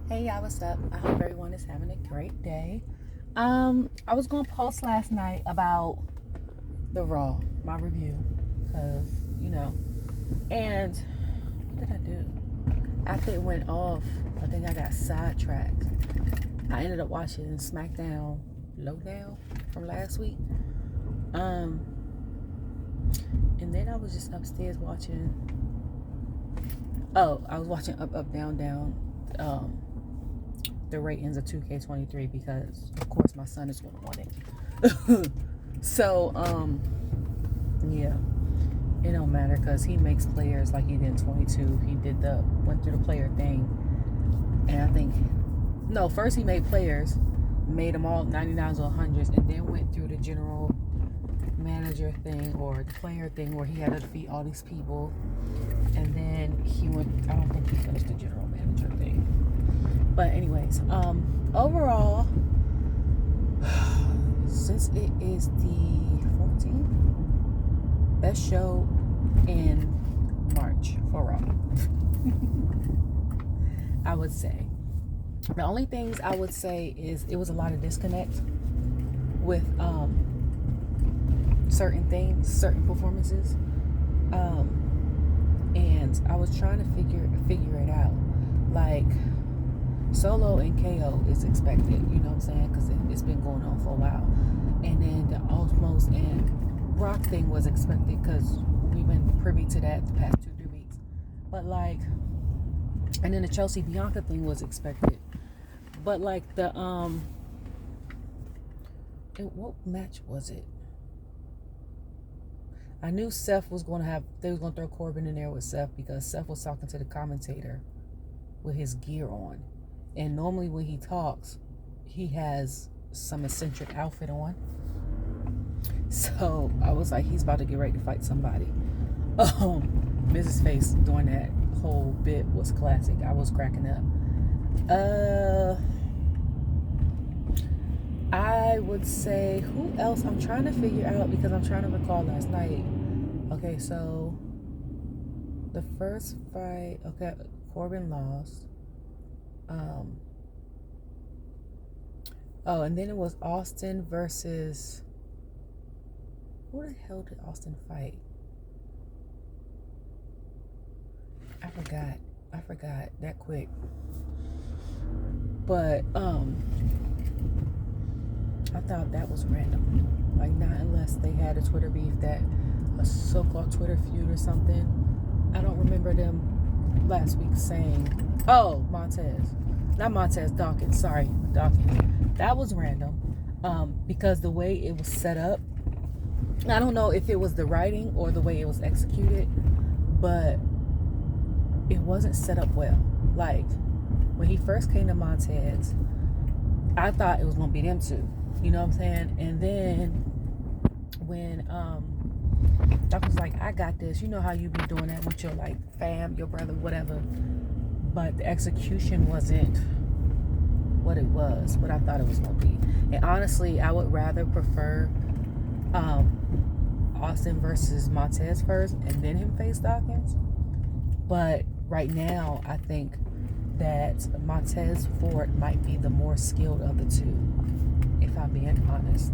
Hey y'all, what's up? I hope everyone is having a great day. I was gonna post last night about the Raw, my review, cause and what did I do? After it went off, I think I got sidetracked. I ended up watching SmackDown Lowdown from last week. And then I was just upstairs watching. Oh, I was watching Up Up Down Down. The ratings of 2K23 because of course my son is gonna want it. So yeah, it don't matter because he makes players like he did in 22. He went through the player thing, and I think first he made players, made them all 99s or 100s, and then went through the general manager thing or the player thing where he had to defeat all these people, and then he went. I don't think he finished the general manager thing. But anyways, overall, since it is the 14th, best show in March for Raw. I would say. The only things I would say is it was a lot of disconnect with certain things, certain performances. And I was trying to figure it out. Like, Solo and KO is expected, you know what I'm saying? Because it's been going on for a while. And then the Almost and Rock thing was expected because we've been privy to that the past 2-3 weeks. But and then the Chelsea Bianca thing was expected. But what match was it? I knew Seth was going to they was going to throw Corbin in there with Seth because Seth was talking to the commentator with his gear on. And normally when he talks, he has some eccentric outfit on. So I was like, he's about to get ready to fight somebody. Mrs. Face doing that whole bit was classic. I was cracking up. I would say, who else? I'm trying to figure out because I'm trying to recall last night. Okay, so the first fight, okay, Corbin lost. And then it was Austin versus, who the hell did Austin fight? I forgot that quick. But I thought that was random. Like, not unless they had a Twitter beef, that a so-called Twitter feud or something. I don't remember them last week saying, Dawkins. Sorry, Dawkins. That was random because the way it was set up, I don't know if it was the writing or the way it was executed, but it wasn't set up well. Like, when he first came to Montez, I thought it was going to be them two. You know what I'm saying? And then when Doc was like, I got this. You know how you be doing that with your, like, fam, your brother, whatever. But the execution wasn't what it was, what I thought it was going to be. And honestly, I would rather prefer Austin versus Montez first and then him face Dawkins. But right now, I think that Montez Ford might be the more skilled of the two, if I'm being honest.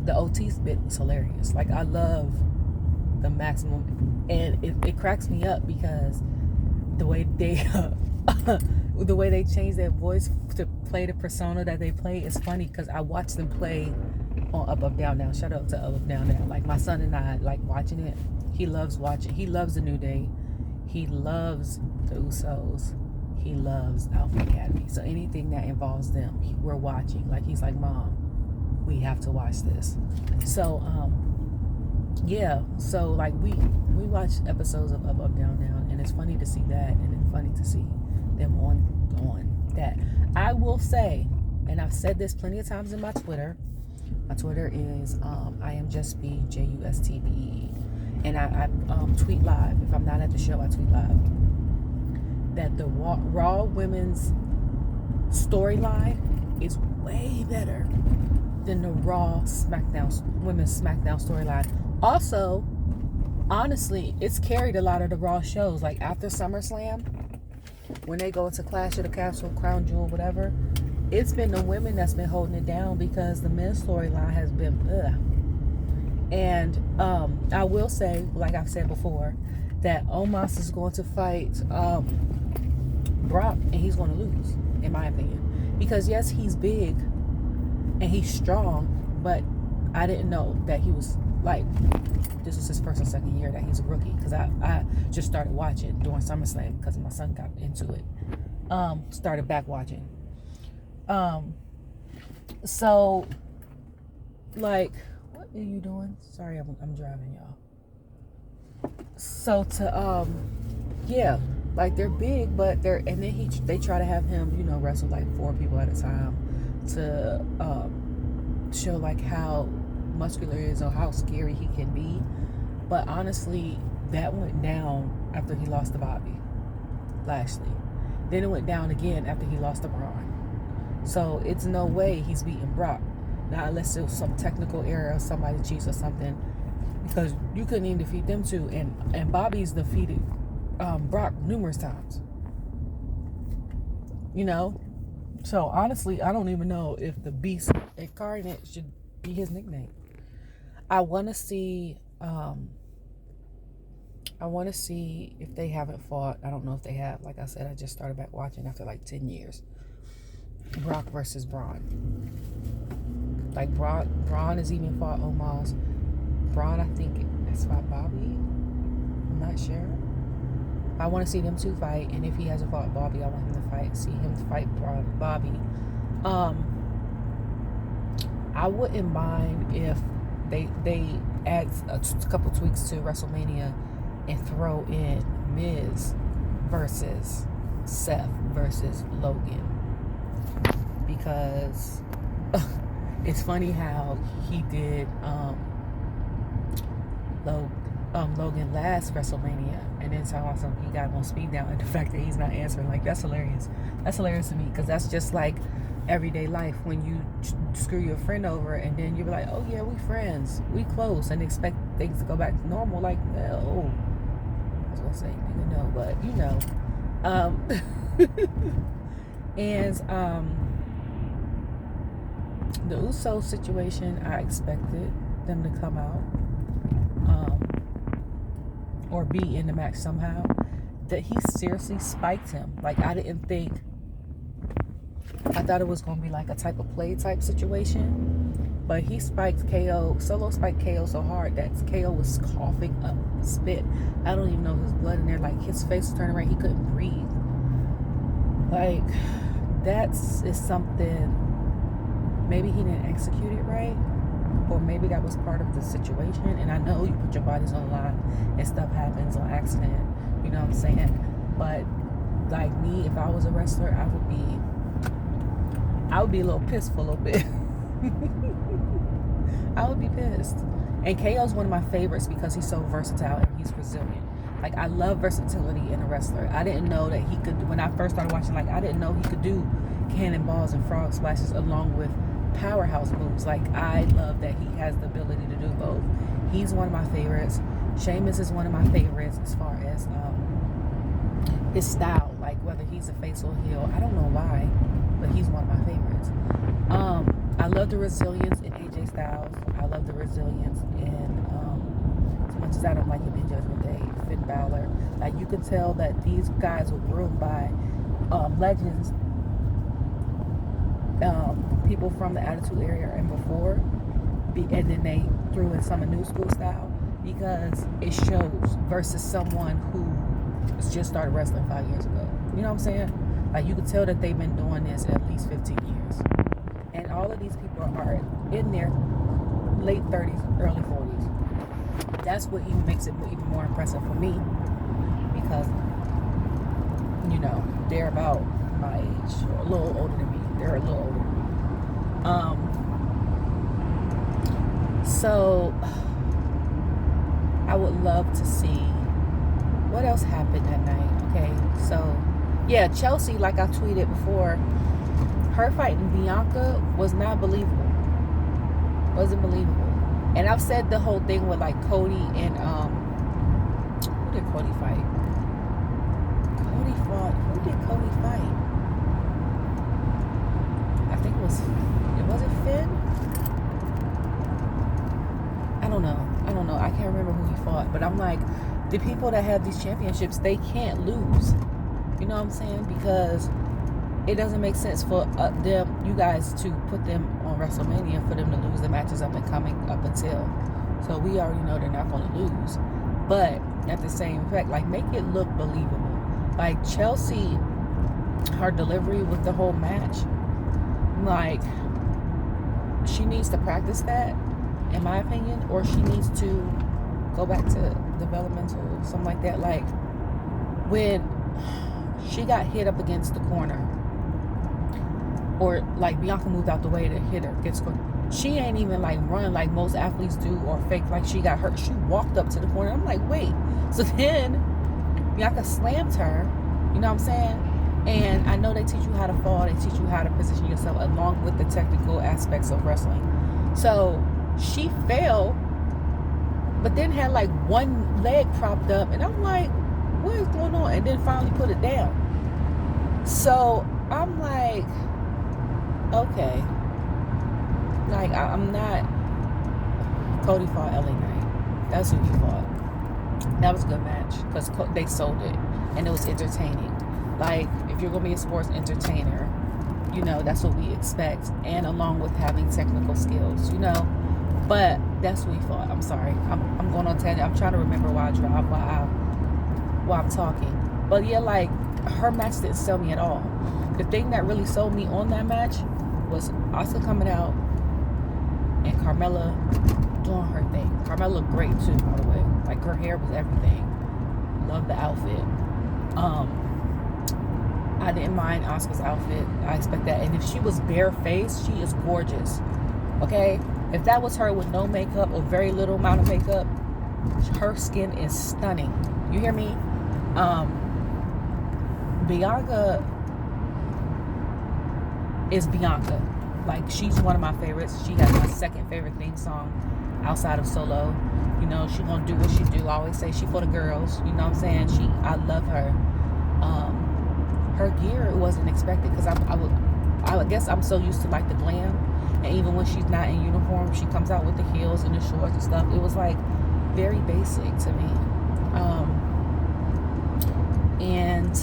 The OT bit was hilarious. Like, I love the maximum, and it cracks me up because the way they change their voice to play the persona that they play is funny because I watch them play on Up Up Down Down. Shout out to Up Up Down Down. Like, my son and I like watching it. He loves watching. He loves the New Day. He loves the Usos. He loves Alpha Academy. So anything that involves them, we're watching. Like, he's like, Mom, we have to watch this. So yeah. So like we watch episodes of Up Up Down Down, and it's funny to see that, and it's funny to see them on that. I will say, and I've said this plenty of times in my Twitter. My Twitter is IAmJustBee, JUSTBE. And I tweet live. If I'm not at the show, I tweet live. That the Raw women's storyline is way better than the Raw women's SmackDown storyline. Also, honestly, it's carried a lot of the Raw shows. Like, after SummerSlam, when they go into Clash of the Castle, Crown Jewel, whatever, it's been the women that's been holding it down because the men's storyline has been And I will say, like I've said before, that Omos is going to fight Brock, and he's going to lose, in my opinion. Because yes, he's big and he's strong, but I didn't know that he was like, this was his first or second year that he's a rookie. Because I just started watching during SummerSlam because my son got into it. Started back watching. So, like, what are you doing? Sorry, I'm driving, y'all. So yeah, like they're big, but and then they try to have him, wrestle like 4 people at a time to show like how muscular he is or how scary he can be. But honestly, that went down after he lost to Bobby Lashley. Then it went down again after he lost to Braun. So it's no way he's beating Brock. Not unless it was some technical error or somebody cheats or something. Because you couldn't even defeat them two. And Bobby's defeated Brock numerous times. So honestly, I don't even know if the Beast Incarnate should be his nickname. I want to see if they haven't fought. I don't know if they have. Like I said, I just started back watching after like 10 years. Brock versus Braun. Like Braun has even fought Omos. Braun, I think, has fought Bobby. I'm not sure. I want to see them two fight, and if he hasn't fought Bobby, I want him to see him fight Bobby. I wouldn't mind if they add a couple tweaks to WrestleMania and throw in Miz versus Seth versus Logan, because it's funny how he did Logan last WrestleMania, and then he got him on speed down, and the fact that he's not answering, like, that's hilarious. That's hilarious to me, because that's just like everyday life when you screw your friend over, and then you're like, oh yeah, we friends, we close, and expect things to go back to normal. Like, no, I was gonna say no, but and the Uso situation, I expected them to come out or be in the match somehow. That he seriously spiked him. Like, I thought it was going to be like a type of play type situation, but he spiked KO. Solo spiked KO so hard that KO was coughing up spit. I don't even know if his blood in there. Like, his face was turning red. He couldn't breathe. Like, is something. Maybe he didn't execute it right, or maybe that was part of the situation. And I know you put your bodies on the line and stuff happens on accident, you know what I'm saying? But like me, if I was a wrestler, I would be a little pissed for a little bit. I would be pissed. And KO's one of my favorites because he's so versatile and he's resilient. Like, I love versatility in a wrestler. I didn't know that he could, when I first started watching, like, I didn't know he could do cannonballs and frog splashes along with powerhouse moves. Like, I love that he has the ability to do both. He's one of my favorites. Sheamus is one of my favorites as far as his style, like whether he's a face or a heel. I don't know why, but he's one of my favorites. I love the resilience in AJ Styles. I love the resilience in as much as I don't like him in Judgment Day, Finn Balor. Like, you can tell that these guys were groomed by legends, people from the Attitude Era and before, and then they threw in some new school style because it shows, versus someone who just started wrestling 5 years ago. You know what I'm saying? Like, you could tell that they've been doing this at least 15 years. And all of these people are in their late 30s, early 40s. That's what even makes it even more impressive for me, because, they're about my age, or a little older than me. They're a little older than me. So I would love to see what else happened that night. Okay, so yeah, Chelsea, like I tweeted before, her fighting Bianca was not believable. Wasn't believable. And I've said the whole thing with like Cody and who did Cody fight? Cody fought. Who did Cody fight? I think it was it Finn? I don't know. I can't remember who he fought. But I'm like, the people that have these championships, they can't lose. You know what I'm saying? Because it doesn't make sense for you guys to put them on WrestleMania for them to lose the matches up until. So we already know they're not going to lose. But at the same effect, like, make it look believable. Like, Chelsea, her delivery with the whole match, like, she needs to practice that, in my opinion, or she needs to go back to developmental, something like that. Like, when she got hit up against the corner, or like Bianca moved out the way to hit her against the corner, she ain't even like run like most athletes do or fake like she got hurt. She walked up to the corner. I'm like, wait. So then Bianca slammed her, you know what I'm saying? And I know they teach you how to fall, they teach you how to position yourself along with the technical aspects of wrestling. So she fell, but then had like one leg propped up, and I'm like, what is going on? And then finally put it down. So I'm like, okay. Like, I'm not. Cody fought LA Knight. That's who he fought. That was a good match because they sold it and it was entertaining. Like, if you're gonna be a sports entertainer, you know, that's what we expect, and along with having technical skills, you know. But that's who he fought. I'm sorry. I'm going on tangent. I'm trying to remember why I drive while I'm talking. But yeah, like, her match didn't sell me at all. The thing that really sold me on that match was Asuka coming out and Carmella doing her thing. Carmella looked great too, by the way. Like, her hair was everything. Love the outfit. I didn't mind Asuka's outfit. I expect that. And if she was barefaced, she is gorgeous. Okay? If that was her with no makeup or very little amount of makeup, her skin is stunning. You hear me? Bianca is Bianca. Like, she's one of my favorites. She has my second favorite theme song outside of Solo. You know, she gonna do what she do. I always say she for the girls. You know what I'm saying? I love her. Her gear wasn't expected because I guess I'm so used to like the glam, and even when she's not in uniform, she comes out with the heels and the shorts and stuff. It was like very basic to me. And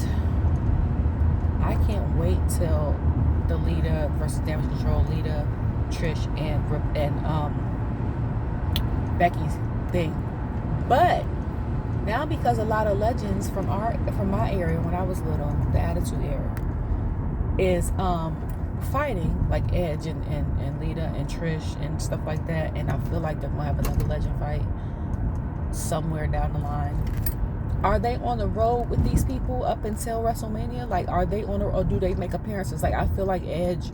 I can't wait till the Lita versus Damage Control, Lita, Trish, and Becky's thing. But now, because a lot of legends from my area when I was little, the Attitude Era, is fighting, like Edge and Lita and Trish and stuff like that, and I feel like they're gonna have another legend fight somewhere down the line. Are they on the road with these people up until WrestleMania? Like, are they on the, or do they make appearances? Like, I feel like Edge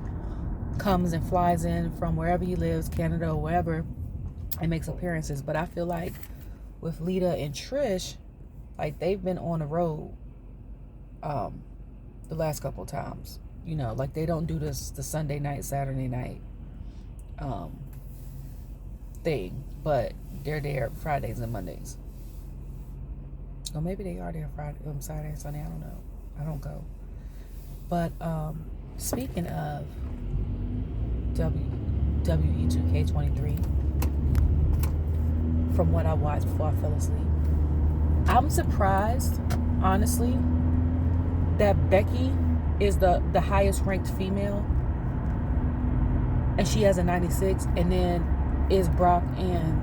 comes and flies in from wherever he lives, Canada or wherever, and makes appearances. But I feel like with Lita and Trish, like, they've been on the road the last couple times. You know, like, they don't do this the Sunday night, Saturday night thing, but they're there Fridays and Mondays. Or maybe they are there Friday, Saturday and Sunday. I don't know. I don't go. But speaking of WWE 2K23, from what I watched before I fell asleep, I'm surprised, honestly, that Becky is the highest ranked female, and she has a 96, and then is Brock, and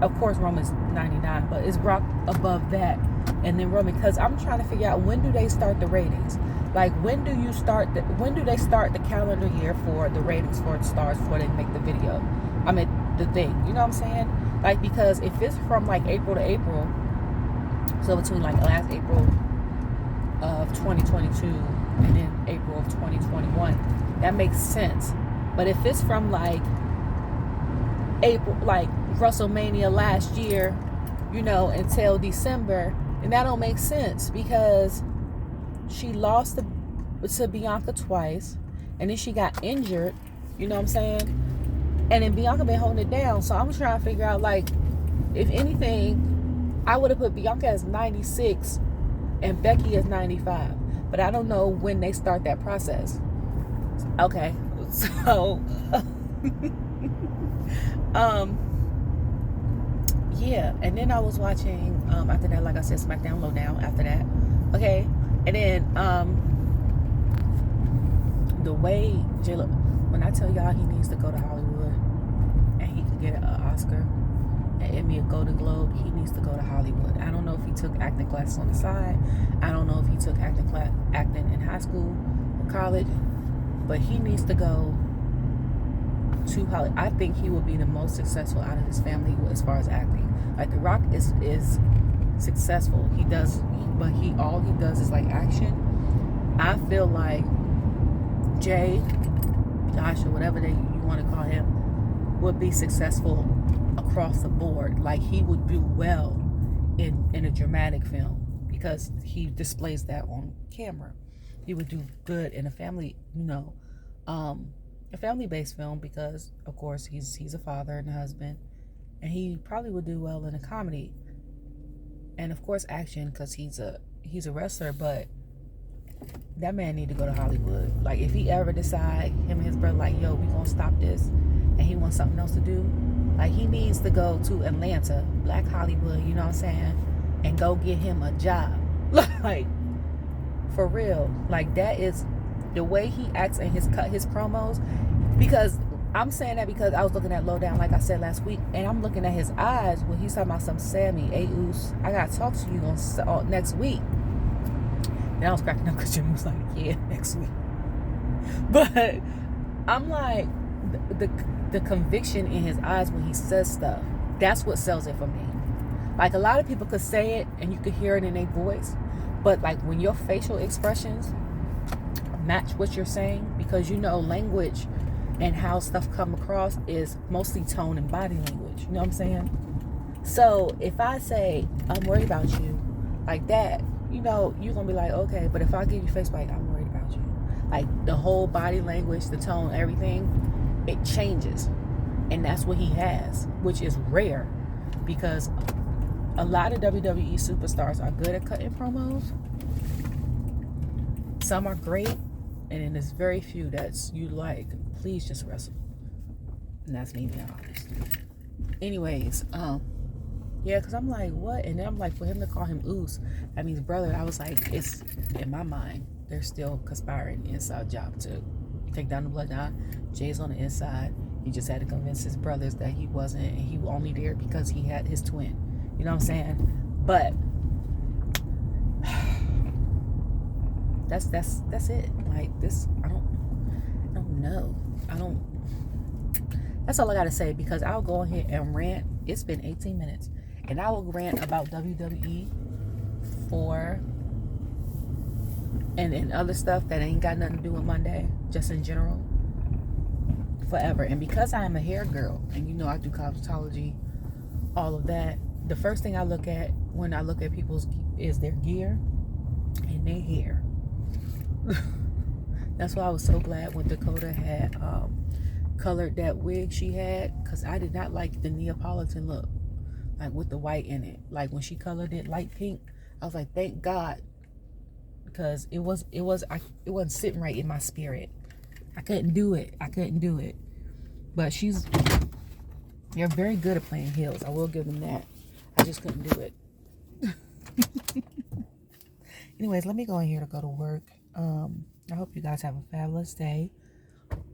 of course Roman's 99, but is Brock above that, and then Roman? Because I'm trying to figure out, when do they start the ratings? Like, when do they start the calendar year for the ratings for the stars before they make the video? I mean, the thing, you know what I'm saying? Like, because if it's from like April to April, so between like last April of 2022 and then April of 2021, that makes sense. But if it's from like April, like WrestleMania last year, you know, until December, then that don't make sense, because she lost to Bianca twice, and then she got injured, you know what I'm saying? And then Bianca been holding it down. So I'm trying to figure out, like, if anything, I would have put Bianca as 96 and Becky as 95. but I don't know when they start that process. Okay, so yeah, and then I was watching after that, like I said, SmackDown Lowdown after that. Okay, and then the way J-Lo, when I tell y'all he needs to go to Hollywood and he could get an Oscar, an Emmy, a Golden Globe, he needs to go to Hollywood. I don't know if he took acting classes on the side. I don't know if he took acting in high school or college, but he needs to go to Hollywood. I think he will be the most successful out of his family as far as acting. Like The Rock is successful. He does, but all he does is like action. I feel like Josh, or whatever you want to call him, would be successful across the board. Like he would do well in a dramatic film because he displays that on camera. He would do good in a family, a family-based film because, of course, he's a father and a husband, and he probably would do well in a comedy, and of course action because he's a wrestler. But that man need to go to Hollywood. Like if he ever decide, him and his brother, like, yo, we gonna stop this, and he wants something else to do, like he needs to go to Atlanta, Black Hollywood, you know what I'm saying, and go get him a job. Like for real. Like that is the way he acts in his promos. Because I'm saying that because I was looking at Lowdown, like I said last week, and I'm looking at his eyes when he's talking about some Sammy, Aus, I gotta talk to you on next week. And I was cracking up because Jimmy was like, yeah, next week. But I'm like, the conviction in his eyes when he says stuff, that's what sells it for me. Like a lot of people could say it and you could hear it in their voice, but like when your facial expressions match what you're saying, because language and how stuff come across is mostly tone and body language, you know what I'm saying? So if I say I'm worried about you like that, you're gonna be like, okay. But if I give you face, like, I'm worried about you, like the whole body language, the tone, everything, it changes. And that's what he has, which is rare because a lot of WWE superstars are good at cutting promos. Some are great, and then there's very few that's you like, please just wrestle. And that's me being honest. Anyways, yeah, because I'm like, what? And then I'm like, for him to call him Oos, that means brother. I was like, it's, in my mind, they're still conspiring inside job to take down the bloodline. Jay's on the inside. He just had to convince his brothers that he wasn't, and he was only there because he had his twin. You know what I'm saying? But that's it. Like this, I don't know. That's all I gotta say, because I'll go ahead and rant. It's been 18 minutes. And I will rant about WWE and other stuff that ain't got nothing to do with Monday, just in general, forever. And because I am a hair girl, and I do cosmetology, all of that, the first thing I look at when I look at people's is their gear and their hair. That's why I was so glad when Dakota had colored that wig she had, because I did not like the Neapolitan look, like with the white in it. Like when she colored it light pink, I was like, thank God, because it wasn't sitting right in my spirit. I couldn't do it. But they're very good at playing heels. I will give them that. I just couldn't do it. Anyways, let me go in here to go to work. I hope you guys have a fabulous day.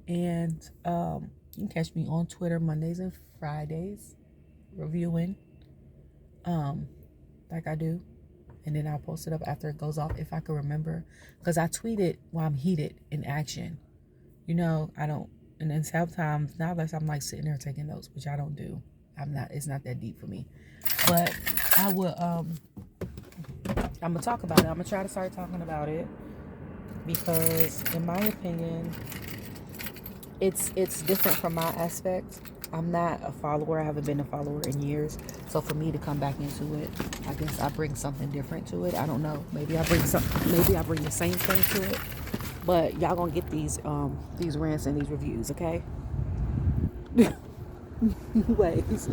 And you can catch me on Twitter Mondays and Fridays reviewing, like I do. And then I'll post it up after it goes off if I can remember. Because I tweet it while I'm heated in action. I don't. And then sometimes, now that I'm like sitting there taking notes, which I don't do. It's not that deep for me. But I will, I'm going to talk about it. I'm going to try to start talking about it. Because in my opinion, it's different from my aspect. I'm not a follower. I haven't been a follower in years. So for me to come back into it, I guess I bring something different to it. I don't know. Maybe I bring the same thing to it. But y'all gonna get these rants and these reviews, okay? Anyways.